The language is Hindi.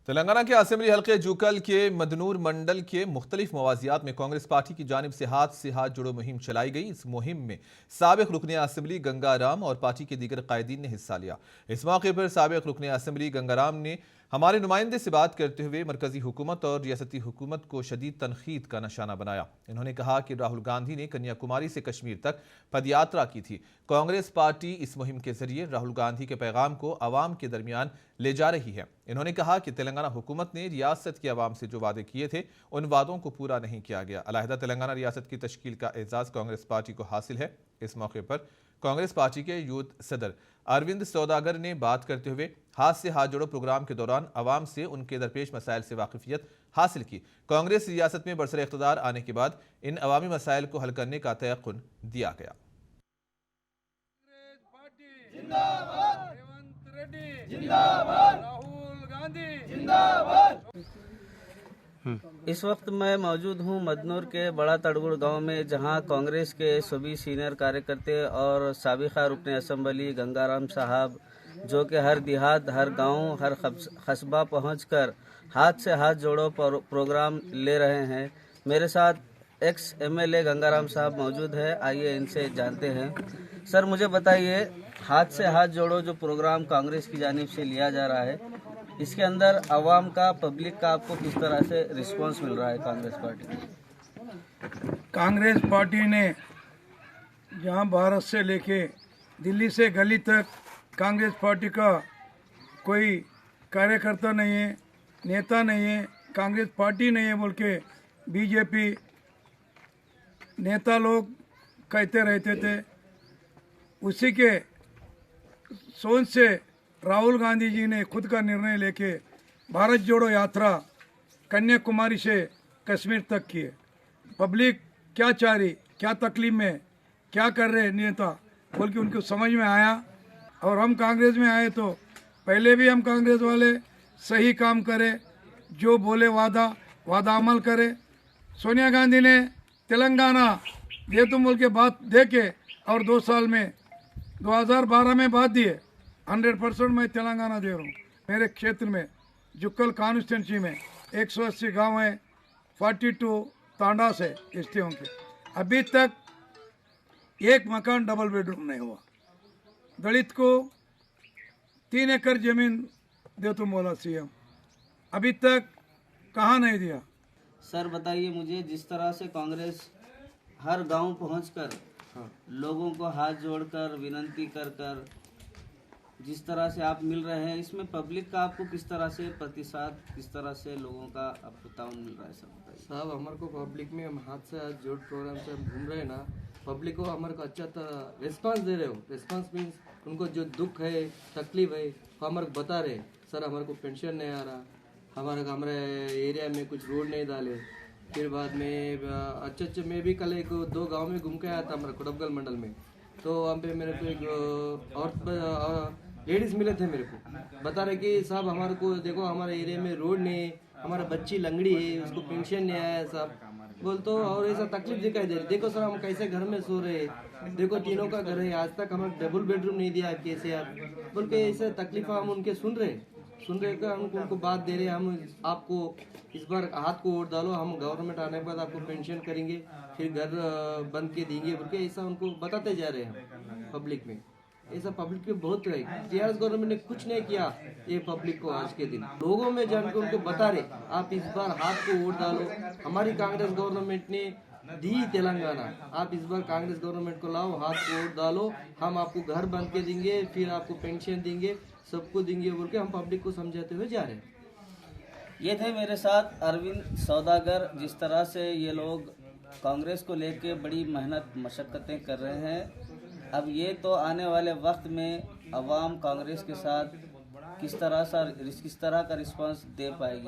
तेलंगाना के असेंबली हल्के जूकल के मदनूर मंडल के मुख्तलिफ मवाजियात में कांग्रेस पार्टी की जानिब से हाथ जोड़ो मुहिम चलाई गई। इस मुहिम में साबिक रुकने असेंबली गंगाराम और पार्टी के दीगर कायदीन ने हिस्सा लिया। इस मौके पर साबिक रुकने असेंबली गंगाराम ने हमारे नुमाइंदे से बात करते हुए मरकजी हुकूमत और रियासती हुकूमत को शदीद तनखीद का निशाना बनाया। इन्होंने कहा कि राहुल गांधी ने कन्याकुमारी से कश्मीर तक पदयात्रा की थी। कांग्रेस पार्टी इस मुहिम के जरिए राहुल गांधी के पैगाम को अवाम के दरमियान ले जा रही है। इन्होंने कहा कि तेलंगाना हुकूमत ने रियासत के अवाम से जो वादे किए थे उन वादों को पूरा नहीं किया गया। अलहदा तेलंगाना रियासत की तश्कील का एजाज़ कांग्रेस पार्टी को हासिल है। इस मौके पर कांग्रेस पार्टी के यूथ सदर अरविंद सौदागर ने बात करते हुए हाथ जोड़ो प्रोग्राम के दौरान अवाम से उनके दरपेश मसाइल से वाकिफियत हासिल की। कांग्रेस रियासत में बरसर इख्तिदार आने के बाद इन अवामी मसाइल को हल करने का तयक़ुन दिया गया। इस वक्त मैं मौजूद हूं मदनूर के बड़ा तड़गुड़ गांव में, जहां कांग्रेस के सभी सीनियर कार्यकर्ता और साबिका रुकने असेंबली गंगाराम साहब जो कि हर देहात, हर गांव, हर कस्बा पहुंचकर हाथ से हाथ जोड़ो प्रोग्राम ले रहे हैं। मेरे साथ एक्स एमएलए गंगाराम साहब मौजूद है। आइए इनसे जानते हैं। सर, मुझे बताइए, हाथ से हाथ जोड़ो जो प्रोग्राम कांग्रेस की जानिब से लिया जा रहा है, इसके अंदर अवाम का, पब्लिक का आपको किस तरह से रिस्पांस मिल रहा है कांग्रेस पार्टी को? कांग्रेस पार्टी ने जहां भारत से लेके दिल्ली से गली तक कांग्रेस पार्टी का कोई कार्यकर्ता नहीं है, नेता नहीं है, कांग्रेस पार्टी नहीं है बोल के बीजेपी नेता लोग कहते रहते थे। उसी के सोच से राहुल गांधी जी ने खुद का निर्णय लेके भारत जोड़ो यात्रा कन्याकुमारी से कश्मीर तक की है। पब्लिक क्या चाह रही, क्या तकलीफ में, क्या कर रहे नेता बोल के उनको समझ में आया और हम कांग्रेस में आए तो पहले भी हम कांग्रेस वाले सही काम करें, जो बोले वादा अमल करे। सोनिया गांधी ने तेलंगाना दे तुम बोल के बात दे के और 2 साल में 2012 में बात दिए 100% मैं तेलंगाना दे रहा हूँ। मेरे क्षेत्र में जुक्कल कॉन्स्टिट्यूंसी में 180 गांव है, 42 तांडा से एसटीओं के। अभी तक एक मकान डबल बेडरूम नहीं हुआ। दलित को 3 एकड़ जमीन दे तुम बोला सीएम, अभी तक कहाँ नहीं दिया। सर बताइए मुझे, जिस तरह से कांग्रेस हर गांव पहुंचकर लोगों को हाथ जोड़कर विनती कर जिस तरह से आप मिल रहे हैं, इसमें पब्लिक का आपको किस तरह से प्रतिशत, किस तरह से लोगों का आपको ताउन मिल रहा है? सब बताइए। साहब, हमारे को पब्लिक में हम हाथ से हाथ जोड़ प्रोग्राम से हम घूम रहे हैं ना, पब्लिक को हमारे को अच्छा रिस्पांस दे रहे हो। रिस्पांस मीन्स उनको जो दुख है, तकलीफ है, वो हमारे को बता रहे। सर, हमारे को पेंशन नहीं आ रहा, हमारे एरिया में कुछ रोड नहीं डाले। फिर बाद में अच्छे मैं भी कल 2 गाँव में घूम के आया था हमारे कुड़बगल मंडल में। तो वहाँ पे मेरे को एक और लेडीज मिले थे, मेरे को बता रहे कि साहब हमारे को देखो, हमारे एरिया में रोड नहीं है, हमारा बच्ची लंगड़ी है, उसको पेंशन नहीं आया है साहब बोल। तो और ऐसा तकलीफ दिखाई दे रही। देखो सर, हम कैसे घर में सो रहे हैं, देखो तीनों का घर है, आज तक हमें डबल बेडरूम नहीं दिया कैसे आप बोल के ऐसे तकलीफ हम उनके सुन रहे का हम उनको बात दे रहे हैं। हम आपको इस बार हाथ को वोट डालो, हम गवर्नमेंट आने के बाद आपको पेंशन करेंगे, फिर घर बंद के देंगे बोल के ऐसा उनको बताते जा रहे हैं पब्लिक में। ऐसा पब्लिक पे बहुत है। टीआरएस गवर्नमेंट ने कुछ नहीं किया ये पब्लिक को। आज के दिन लोगों में जान के उनको बता रहे, आप इस बार हाथ को वोट डालो। हमारी कांग्रेस गवर्नमेंट ने दी तेलंगाना, आप इस बार कांग्रेस गवर्नमेंट को लाओ, हाथ को वोट डालो, हम आपको घर बन के देंगे, फिर आपको पेंशन देंगे, सबको देंगे बोल के हम पब्लिक को समझाते हुए जा रहे हैं। ये थे मेरे साथ अरविंद सौदागर। जिस तरह से ये लोग कांग्रेस को लेके बड़ी मेहनत मशक्क़तें कर रहे हैं, अब ये तो आने वाले वक्त में अवाम कांग्रेस के साथ किस तरह का रिस्पांस दे पाएगी।